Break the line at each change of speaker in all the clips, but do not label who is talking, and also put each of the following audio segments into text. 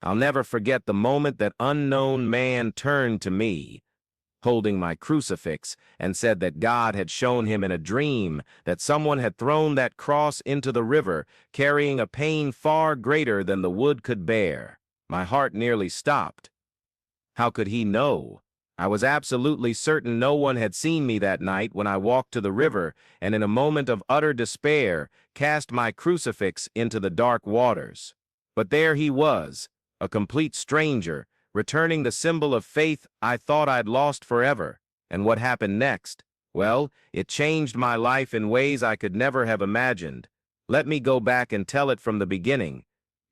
I'll never forget the moment that unknown man turned to me, holding my crucifix, and said that God had shown him in a dream that someone had thrown that cross into the river, carrying a pain far greater than the wood could bear. My heart nearly stopped. How could he know? I was absolutely certain no one had seen me that night when I walked to the river and in a moment of utter despair cast my crucifix into the dark waters. But there he was, a complete stranger, returning the symbol of faith I thought I'd lost forever. And what happened next? Well, it changed my life in ways I could never have imagined. Let me go back and tell it from the beginning,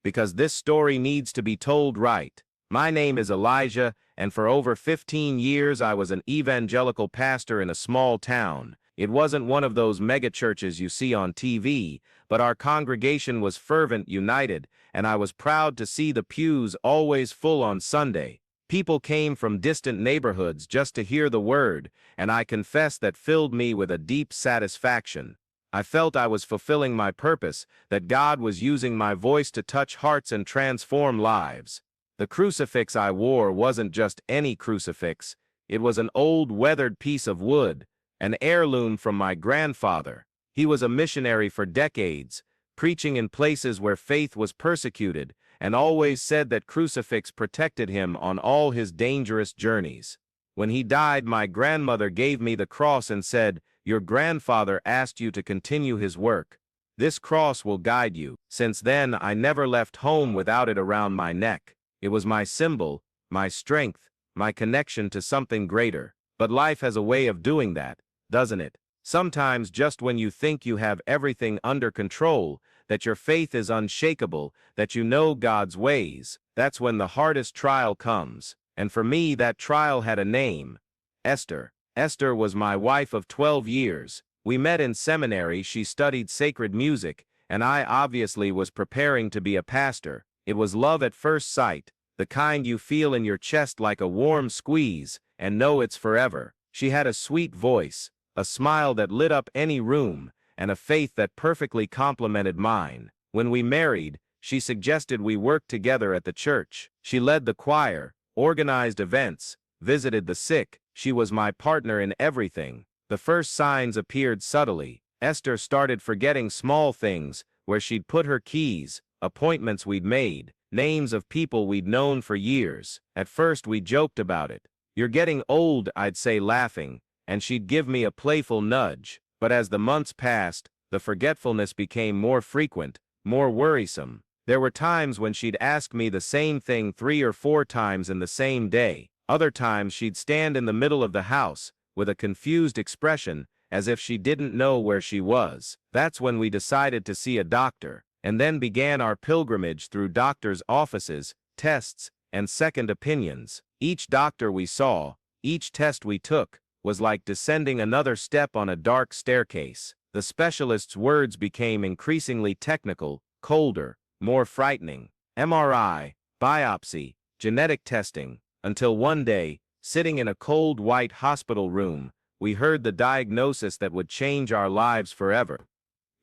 because this story needs to be told right. My name is Elijah, and for over 15 years I was an evangelical pastor in a small town. It wasn't one of those megachurches you see on TV, but our congregation was fervent, united, and I was proud to see the pews always full on Sunday. People came from distant neighborhoods just to hear the word, and I confess that filled me with a deep satisfaction. I felt I was fulfilling my purpose, that God was using my voice to touch hearts and transform lives. The crucifix I wore wasn't just any crucifix. It was an old, weathered piece of wood, an heirloom from my grandfather. He was a missionary for decades, preaching in places where faith was persecuted, and always said that crucifix protected him on all his dangerous journeys. When he died, my grandmother gave me the cross and said, "Your grandfather asked you to continue his work. This cross will guide you." Since then, I never left home without it around my neck. It was my symbol, my strength, my connection to something greater. But life has a way of doing that, doesn't it? Sometimes just when you think you have everything under control, that your faith is unshakable, that you know God's ways, that's when the hardest trial comes. And for me, that trial had a name: Esther. Esther was my wife of 12 years. We met in seminary. She studied sacred music, and I obviously was preparing to be a pastor. It was love at first sight, the kind you feel in your chest like a warm squeeze, and know it's forever. She had a sweet voice, a smile that lit up any room, and a faith that perfectly complemented mine. When we married, she suggested we work together at the church. She led the choir, organized events, visited the sick. She was my partner in everything. The first signs appeared subtly. Esther started forgetting small things, where she'd put her keys, appointments we'd made, names of people we'd known for years. At first we joked about it. "You're getting old," I'd say, laughing, and she'd give me a playful nudge. But as the months passed, the forgetfulness became more frequent, more worrisome. There were times when she'd ask me the same thing 3 or 4 times in the same day. Other times she'd stand in the middle of the house, with a confused expression, as if she didn't know where she was. That's when we decided to see a doctor, and then began our pilgrimage through doctors' offices, tests, and second opinions. Each doctor we saw, each test we took, was like descending another step on a dark staircase. The specialist's words became increasingly technical, colder, more frightening. MRI, biopsy, genetic testing, until one day, sitting in a cold white hospital room, we heard the diagnosis that would change our lives forever.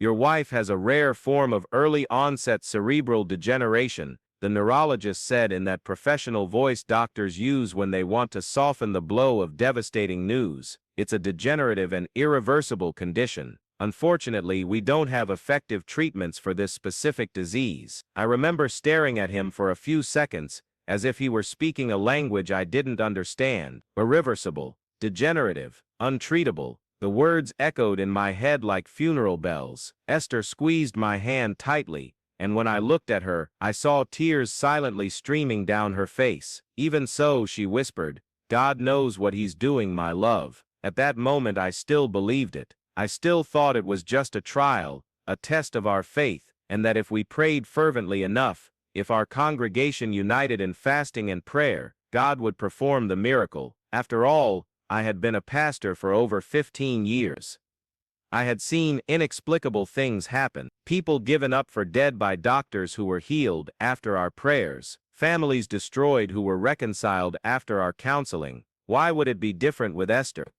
"Your wife has a rare form of early-onset cerebral degeneration," the neurologist said in that professional voice doctors use when they want to soften the blow of devastating news. "It's a degenerative and irreversible condition. Unfortunately, we don't have effective treatments for this specific disease." I remember staring at him for a few seconds, as if he were speaking a language I didn't understand. Irreversible, degenerative, untreatable. The words echoed in my head like funeral bells. Esther squeezed my hand tightly, and when I looked at her, I saw tears silently streaming down her face. "Even so," she whispered, "God knows what He's doing, my love." At that moment I still believed it. I still thought it was just a trial, a test of our faith, and that if we prayed fervently enough, if our congregation united in fasting and prayer, God would perform the miracle. After all, I had been a pastor for over 15 years. I had seen inexplicable things happen. People given up for dead by doctors who were healed after our prayers. Families destroyed who were reconciled after our counseling. Why would it be different with Esther?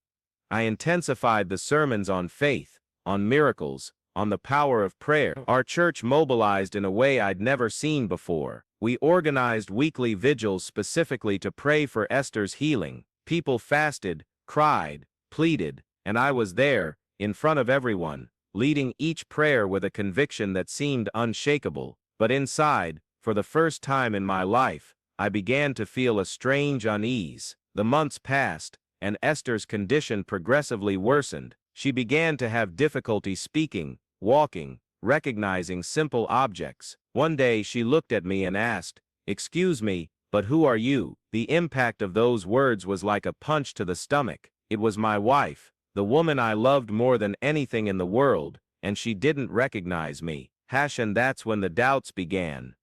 I intensified the sermons on faith, on miracles, on the power of prayer. Our church mobilized in a way I'd never seen before. We organized weekly vigils specifically to pray for Esther's healing. People fasted, cried, pleaded, and I was there, in front of everyone, leading each prayer with a conviction that seemed unshakable. But inside, for the first time in my life, I began to feel a strange unease. The months passed, and Esther's condition progressively worsened. She began to have difficulty speaking, walking, recognizing simple objects. One day she looked at me and asked, "Excuse me, but who are you?" The impact of those words was like a punch to the stomach. It was my wife, the woman I loved more than anything in the world, and she didn't recognize me. And that's when the doubts began.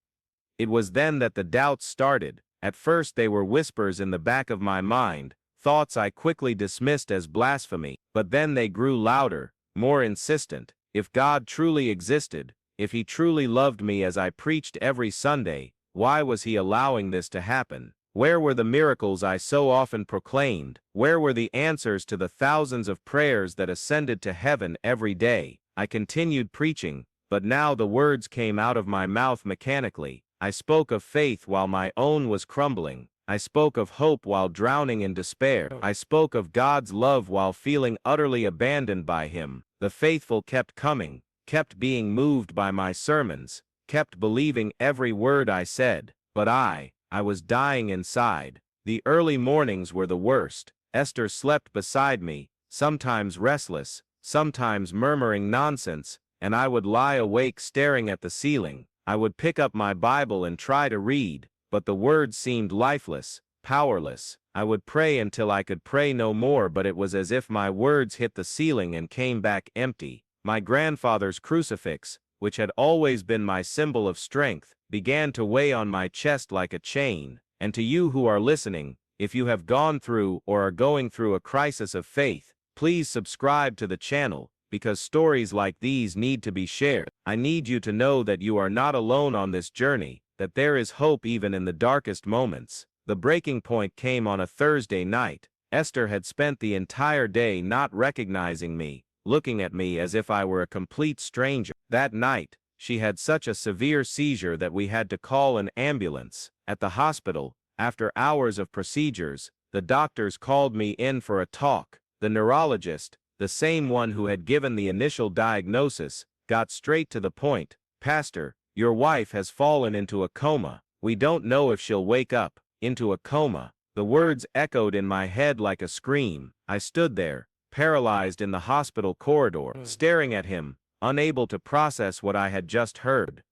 It was then that the doubts started. At first they were whispers in the back of my mind, thoughts I quickly dismissed as blasphemy, but then they grew louder, more insistent. If God truly existed, if He truly loved me as I preached every Sunday, why was He allowing this to happen? Where were the miracles I so often proclaimed? Where were the answers to the thousands of prayers that ascended to heaven every day? I continued preaching, but now the words came out of my mouth mechanically. I spoke of faith while my own was crumbling. I spoke of hope while drowning in despair. I spoke of God's love while feeling utterly abandoned by Him. The faithful kept coming, kept being moved by my sermons, kept believing every word I said. But I was dying inside. The early mornings were the worst. Esther slept beside me, sometimes restless, sometimes murmuring nonsense, and I would lie awake staring at the ceiling. I would pick up my Bible and try to read, but the words seemed lifeless, powerless. I would pray until I could pray no more, but it was as if my words hit the ceiling and came back empty. My grandfather's crucifix, which had always been my symbol of strength, began to weigh on my chest like a chain. And to you who are listening, if you have gone through or are going through a crisis of faith, please subscribe to the channel, because stories like these need to be shared. I need you to know that you are not alone on this journey, that there is hope even in the darkest moments. The breaking point came on a Thursday night. Esther had spent the entire day not recognizing me, looking at me as if I were a complete stranger. That night, she had such a severe seizure that we had to call an ambulance. At the hospital, after hours of procedures, the doctors called me in for a talk. The neurologist, the same one who had given the initial diagnosis, got straight to the point. "Pastor, your wife has fallen into a coma. We don't know if she'll wake up." Into a coma. The words echoed in my head like a scream. I stood there, paralyzed in the hospital corridor, staring at him, unable to process what I had just heard.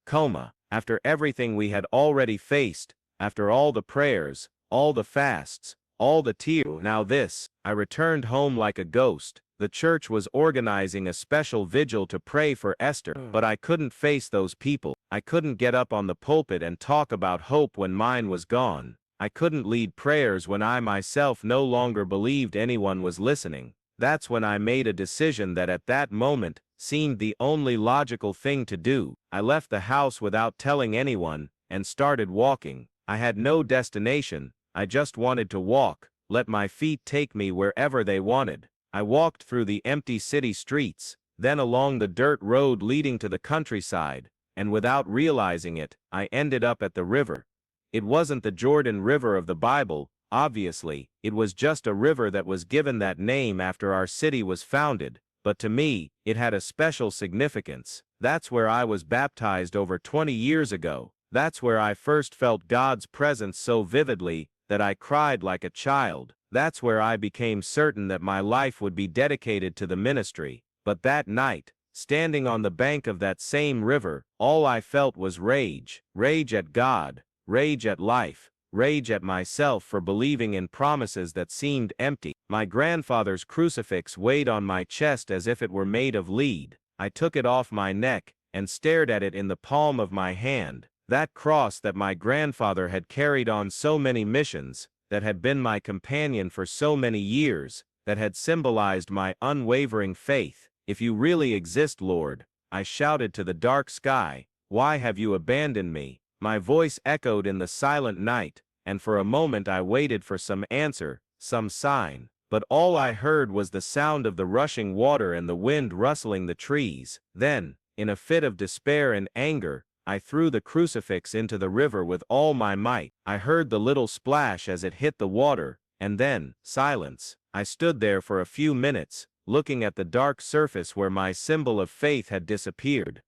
Coma. After everything we had already faced, after all the prayers, all the fasts, all the tears, now this. I returned home like a ghost. The church was organizing a special vigil to pray for Esther, but I couldn't face those people. I couldn't get up on the pulpit and talk about hope when mine was gone. I couldn't lead prayers when I myself no longer believed anyone was listening. That's when I made a decision that at that moment seemed the only logical thing to do. I left the house without telling anyone and started walking. I had no destination. I just wanted to walk, let my feet take me wherever they wanted. I walked through the empty city streets, then along the dirt road leading to the countryside, and without realizing it, I ended up at the river. It wasn't the Jordan River of the Bible, obviously. It was just a river that was given that name after our city was founded, but to me, it had a special significance. That's where I was baptized over 20 years ago. That's where I first felt God's presence so vividly that I cried like a child. That's where I became certain that my life would be dedicated to the ministry. But that night, standing on the bank of that same river, all I felt was rage. Rage at God, rage at life, rage at myself for believing in promises that seemed empty. My grandfather's crucifix weighed on my chest as if it were made of lead. I took it off my neck and stared at it in the palm of my hand. That cross that my grandfather had carried on so many missions, that had been my companion for so many years, that had symbolized my unwavering faith. "If you really exist, Lord," I shouted to the dark sky, "why have you abandoned me?" My voice echoed in the silent night, and for a moment I waited for some answer, some sign. But all I heard was the sound of the rushing water and the wind rustling the trees. Then, in a fit of despair and anger, I threw the crucifix into the river with all my might. I heard the little splash as it hit the water, and then, silence. I stood there for a few minutes, looking at the dark surface where my symbol of faith had disappeared.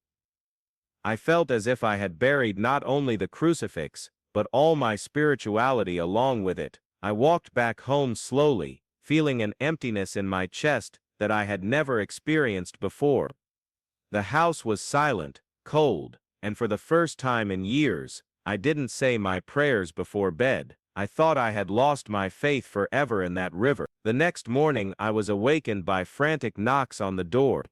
I felt as if I had buried not only the crucifix, but all my spirituality along with it. I walked back home slowly, feeling an emptiness in my chest that I had never experienced before. The house was silent, cold, and for the first time in years, I didn't say my prayers before bed. I thought I had lost my faith forever in that river. The next morning I was awakened by frantic knocks on the door.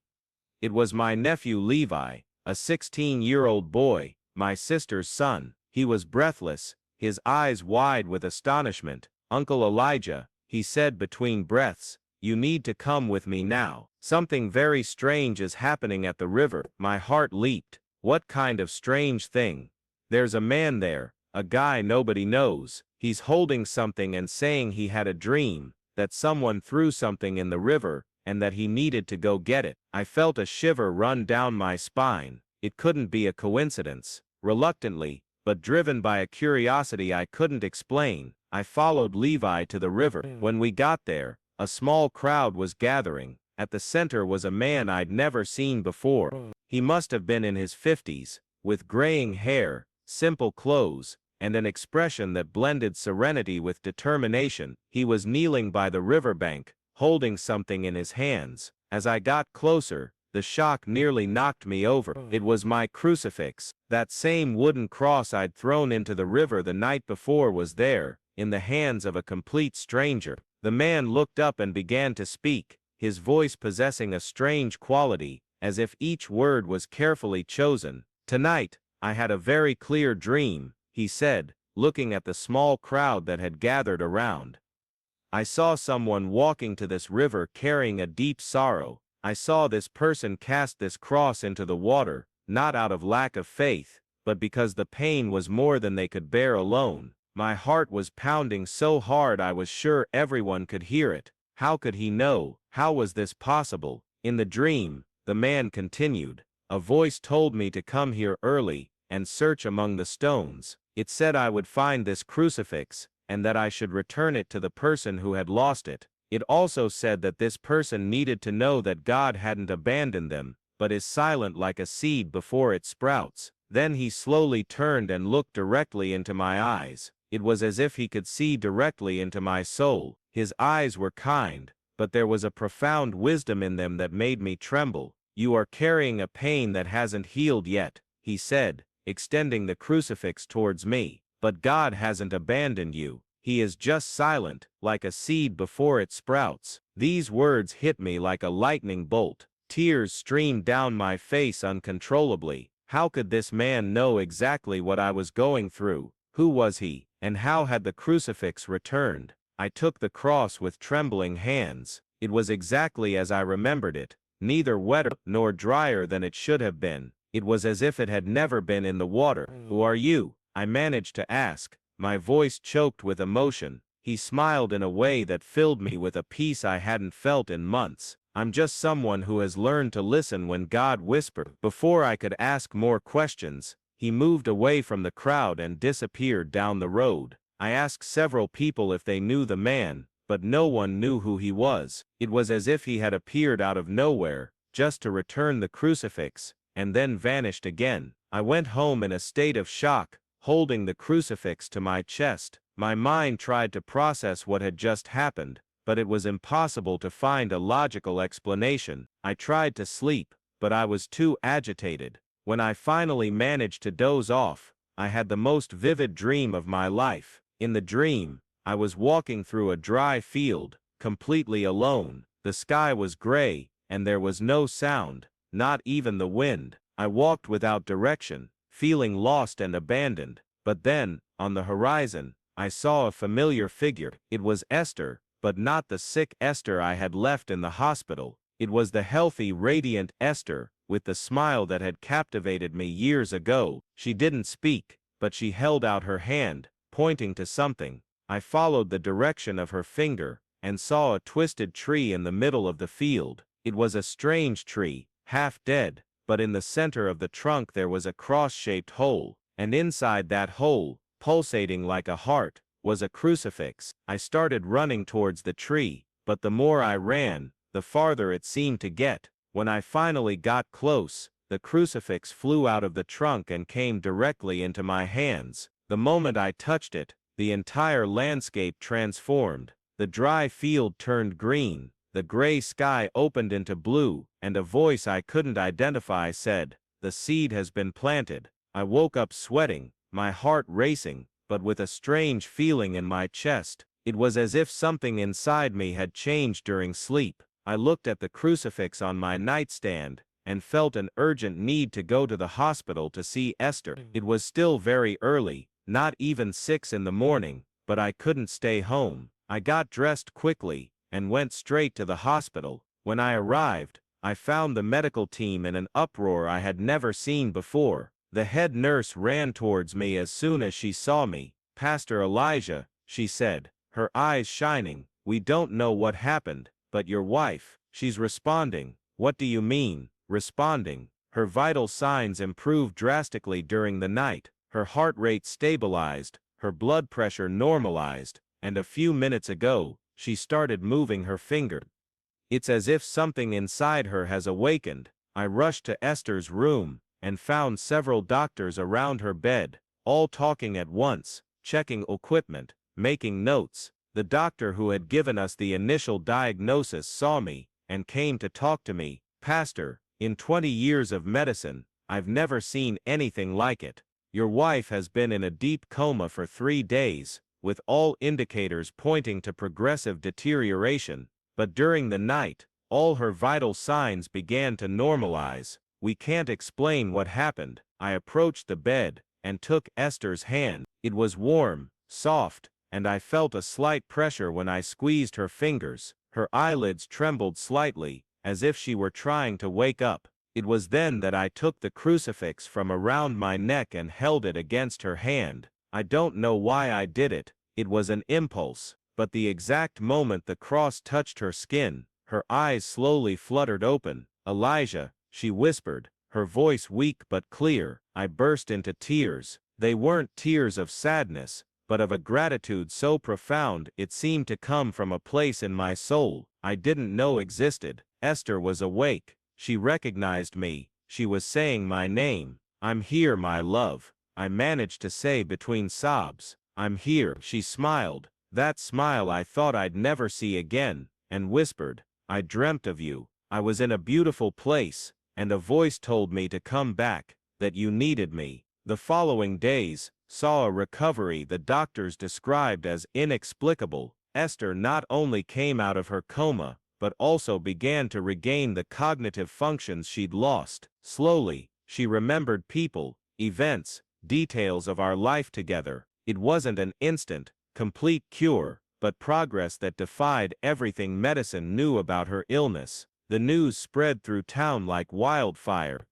It was my nephew Levi, a 16-year-old boy, my sister's son. He was breathless, his eyes wide with astonishment. "Uncle Elijah," he said between breaths, "you need to come with me now. Something very strange is happening at the river." My heart leaped. What kind of strange thing? "There's a man there, a guy nobody knows. He's holding something and saying he had a dream, that someone threw something in the river, and that he needed to go get it." I felt a shiver run down my spine. It couldn't be a coincidence. Reluctantly, but driven by a curiosity I couldn't explain, I followed Levi to the river. When we got there, a small crowd was gathering. At the center was a man I'd never seen before. He must have been in his 50s, with graying hair, simple clothes, and an expression that blended serenity with determination. He was kneeling by the riverbank, holding something in his hands. As I got closer, the shock nearly knocked me over. It was my crucifix. That same wooden cross I'd thrown into the river the night before was there, in the hands of a complete stranger. The man looked up and began to speak, his voice possessing a strange quality, as if each word was carefully chosen. "Tonight, I had a very clear dream," he said, looking at the small crowd that had gathered around. "I saw someone walking to this river carrying a deep sorrow. I saw this person cast this cross into the water, not out of lack of faith, but because the pain was more than they could bear alone. My heart was pounding so hard I was sure everyone could hear it. How could he know? How was this possible? In the dream," the man continued, "a voice told me to come here early and search among the stones. It said I would find this crucifix, and that I should return it to the person who had lost it. It also said that this person needed to know that God hadn't abandoned them, but is silent like a seed before it sprouts." Then he slowly turned and looked directly into my eyes. It was as if he could see directly into my soul. His eyes were kind, but there was a profound wisdom in them that made me tremble. "You are carrying a pain that hasn't healed yet," he said, extending the crucifix towards me. "But God hasn't abandoned you. He is just silent, like a seed before it sprouts." These words hit me like a lightning bolt. Tears streamed down my face uncontrollably. How could this man know exactly what I was going through? Who was he, and how had the crucifix returned? I took the cross with trembling hands. It was exactly as I remembered it, neither wetter nor drier than it should have been. It was as if it had never been in the water. "Who are you?" I managed to ask, my voice choked with emotion. He smiled in a way that filled me with a peace I hadn't felt in months. "I'm just someone who has learned to listen when God whispers." Before I could ask more questions, he moved away from the crowd and disappeared down the road. I asked several people if they knew the man, but no one knew who he was. It was as if he had appeared out of nowhere, just to return the crucifix, and then vanished again. I went home in a state of shock, holding the crucifix to my chest. My mind tried to process what had just happened, but it was impossible to find a logical explanation. I tried to sleep, but I was too agitated. When I finally managed to doze off, I had the most vivid dream of my life. In the dream, I was walking through a dry field, completely alone. The sky was gray, and there was no sound, not even the wind. I walked without direction, feeling lost and abandoned. But then, on the horizon, I saw a familiar figure. It was Esther, but not the sick Esther I had left in the hospital. It was the healthy, radiant Esther, with the smile that had captivated me years ago. She didn't speak, but she held out her hand, pointing to something. I followed the direction of her finger, and saw a twisted tree in the middle of the field. It was a strange tree, half dead, but in the center of the trunk there was a cross-shaped hole, and inside that hole, pulsating like a heart, was a crucifix. I started running towards the tree, but the more I ran, the farther it seemed to get. When I finally got close, the crucifix flew out of the trunk and came directly into my hands. The moment I touched it, the entire landscape transformed. The dry field turned green, the gray sky opened into blue, and a voice I couldn't identify said, "The seed has been planted." I woke up sweating, my heart racing, but with a strange feeling in my chest. It was as if something inside me had changed during sleep. I looked at the crucifix on my nightstand, and felt an urgent need to go to the hospital to see Esther. It was still very early, not even 6 in the morning, but I couldn't stay home. I got dressed quickly, and went straight to the hospital. When I arrived, I found the medical team in an uproar I had never seen before. The head nurse ran towards me as soon as she saw me. "Pastor Elijah," she said, her eyes shining, "we don't know what happened, but your wife, she's responding." "What do you mean, responding?" "Her vital signs improved drastically during the night. Her heart rate stabilized, her blood pressure normalized, and a few minutes ago, she started moving her finger. It's as if something inside her has awakened." I rushed to Esther's room, and found several doctors around her bed, all talking at once, checking equipment, making notes. The doctor who had given us the initial diagnosis saw me, and came to talk to me. "Pastor, in 20 years of medicine, I've never seen anything like it. Your wife has been in a deep coma for 3 days, with all indicators pointing to progressive deterioration, but during the night, all her vital signs began to normalize. We can't explain what happened." I approached the bed, and took Esther's hand. It was warm, soft, and I felt a slight pressure when I squeezed her fingers. Her eyelids trembled slightly, as if she were trying to wake up. It was then that I took the crucifix from around my neck and held it against her hand. I don't know why I did it. It was an impulse, but the exact moment the cross touched her skin, her eyes slowly fluttered open. "Elijah," she whispered, her voice weak but clear. I burst into tears. They weren't tears of sadness, but of a gratitude so profound it seemed to come from a place in my soul I didn't know existed. Esther was awake. She recognized me. She was saying my name. "I'm here, my love," I managed to say between sobs. "I'm here." She smiled, that smile I thought I'd never see again, and whispered, "I dreamt of you. I was in a beautiful place, and a voice told me to come back, that you needed me." The following days saw a recovery the doctors described as inexplicable. Esther not only came out of her coma, but also began to regain the cognitive functions she'd lost. Slowly, she remembered people, events, details of our life together. It wasn't an instant, complete cure, but progress that defied everything medicine knew about her illness. The news spread through town like wildfire.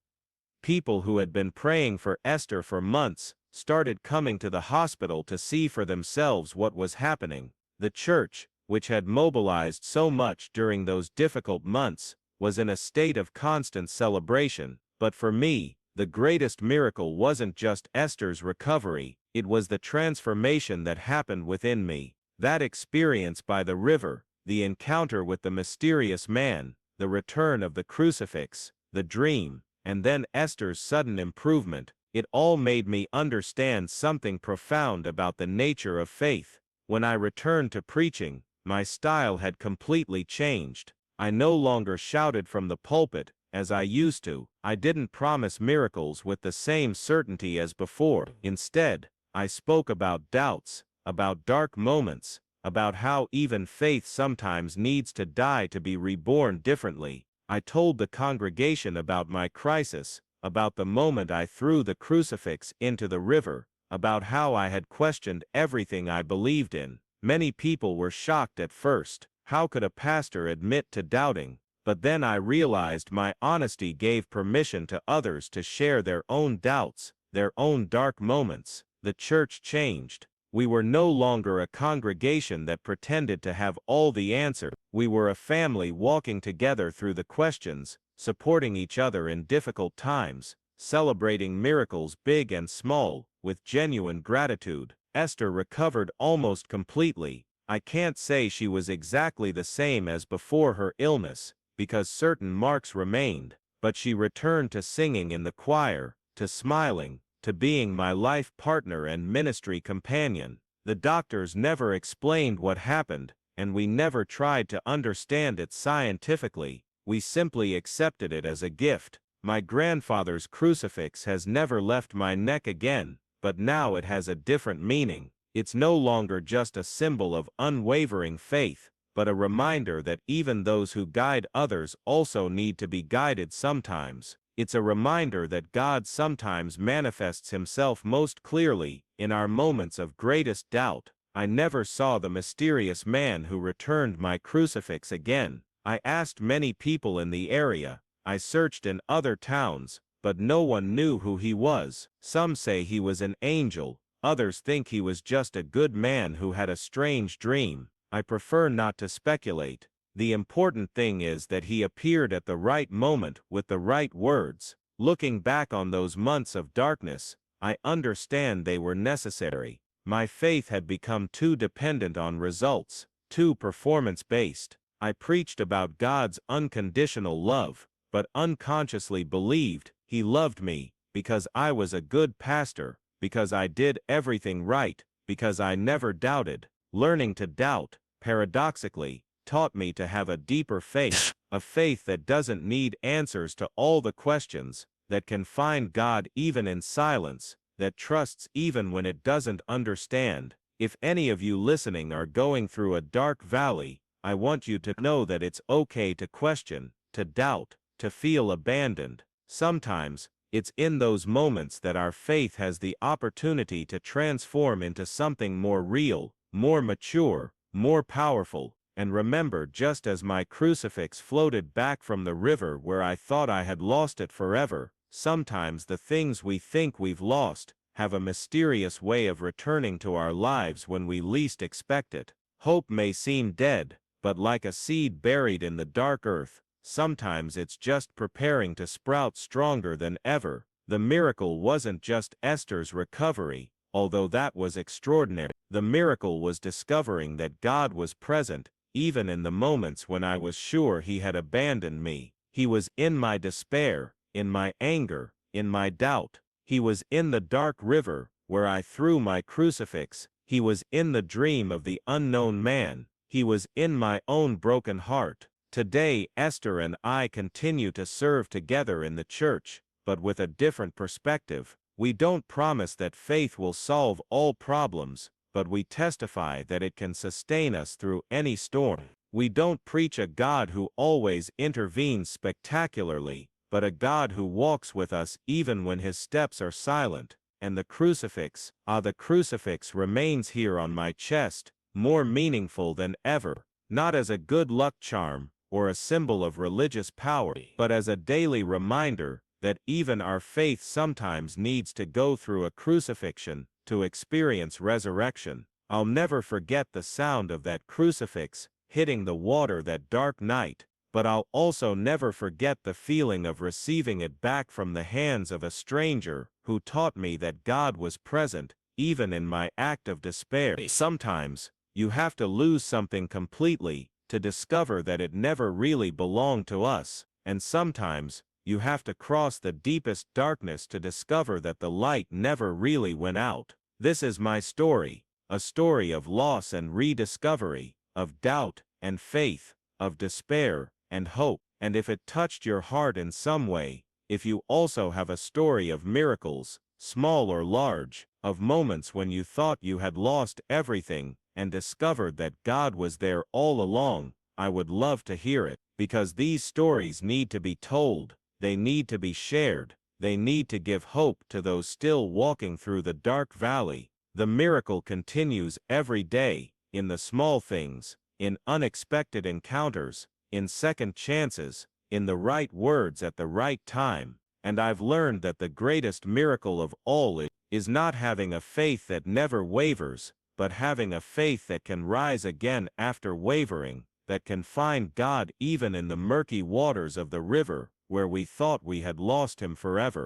People who had been praying for Esther for months started coming to the hospital to see for themselves what was happening. The church, which had mobilized so much during those difficult months, was in a state of constant celebration. But for me, the greatest miracle wasn't just Esther's recovery, it was the transformation that happened within me. That experience by the river, the encounter with the mysterious man, the return of the crucifix, the dream, and then Esther's sudden improvement, it all made me understand something profound about the nature of faith. When I returned to preaching, my style had completely changed. I no longer shouted from the pulpit, as I used to. I didn't promise miracles with the same certainty as before. Instead, I spoke about doubts, about dark moments, about how even faith sometimes needs to die to be reborn differently. I told the congregation about my crisis, about the moment I threw the crucifix into the river, about how I had questioned everything I believed in. Many people were shocked at first. How could a pastor admit to doubting? But then I realized my honesty gave permission to others to share their own doubts, their own dark moments. The church changed. We were no longer a congregation that pretended to have all the answers. We were a family walking together through the questions, supporting each other in difficult times, celebrating miracles big and small, with genuine gratitude. Esther recovered almost completely. I can't say she was exactly the same as before her illness, because certain marks remained, but she returned to singing in the choir, to smiling, to being my life partner and ministry companion. The doctors never explained what happened, and we never tried to understand it scientifically. We simply accepted it as a gift. My grandfather's crucifix has never left my neck again, but now it has a different meaning. It's no longer just a symbol of unwavering faith, but a reminder that even those who guide others also need to be guided sometimes. It's a reminder that God sometimes manifests himself most clearly in our moments of greatest doubt. I never saw the mysterious man who returned my crucifix again. I asked many people in the area. I searched in other towns, but no one knew who he was. Some say he was an angel, others think he was just a good man who had a strange dream. I prefer not to speculate. The important thing is that he appeared at the right moment with the right words. Looking back on those months of darkness, I understand they were necessary. My faith had become too dependent on results, too performance-based. I preached about God's unconditional love, but unconsciously believed he loved me because I was a good pastor, because I did everything right, because I never doubted. Learning to doubt, paradoxically, taught me to have a deeper faith, a faith that doesn't need answers to all the questions, that can find God even in silence, that trusts even when it doesn't understand. If any of you listening are going through a dark valley, I want you to know that it's okay to question, to doubt, to feel abandoned. Sometimes, it's in those moments that our faith has the opportunity to transform into something more real, more mature, more powerful. And remember, just as my crucifix floated back from the river where I thought I had lost it forever, sometimes the things we think we've lost have a mysterious way of returning to our lives when we least expect it. Hope may seem dead, but like a seed buried in the dark earth, sometimes it's just preparing to sprout stronger than ever. The miracle wasn't just Esther's recovery, although that was extraordinary. The miracle was discovering that God was present, even in the moments when I was sure he had abandoned me. He was in my despair, in my anger, in my doubt. He was in the dark river, where I threw my crucifix. He was in the dream of the unknown man. He was in my own broken heart. Today, Esther and I continue to serve together in the church, but with a different perspective. We don't promise that faith will solve all problems, but we testify that it can sustain us through any storm. We don't preach a God who always intervenes spectacularly, but a God who walks with us even when his steps are silent. And the crucifix, the crucifix remains here on my chest, more meaningful than ever, not as a good luck charm or a symbol of religious power, but as a daily reminder that even our faith sometimes needs to go through a crucifixion to experience resurrection. I'll never forget the sound of that crucifix hitting the water that dark night, but I'll also never forget the feeling of receiving it back from the hands of a stranger who taught me that God was present, even in my act of despair. Sometimes, you have to lose something completely to discover that it never really belonged to us, and sometimes, you have to cross the deepest darkness to discover that the light never really went out. This is my story, a story of loss and rediscovery, of doubt and faith, of despair and hope. And if it touched your heart in some way, if you also have a story of miracles, small or large, of moments when you thought you had lost everything and discovered that God was there all along, I would love to hear it, because these stories need to be told. They need to be shared. They need to give hope to those still walking through the dark valley. The miracle continues every day, in the small things, in unexpected encounters, in second chances, in the right words at the right time. And I've learned that the greatest miracle of all is not having a faith that never wavers, but having a faith that can rise again after wavering, that can find God even in the murky waters of the river,
where we thought we had lost him forever.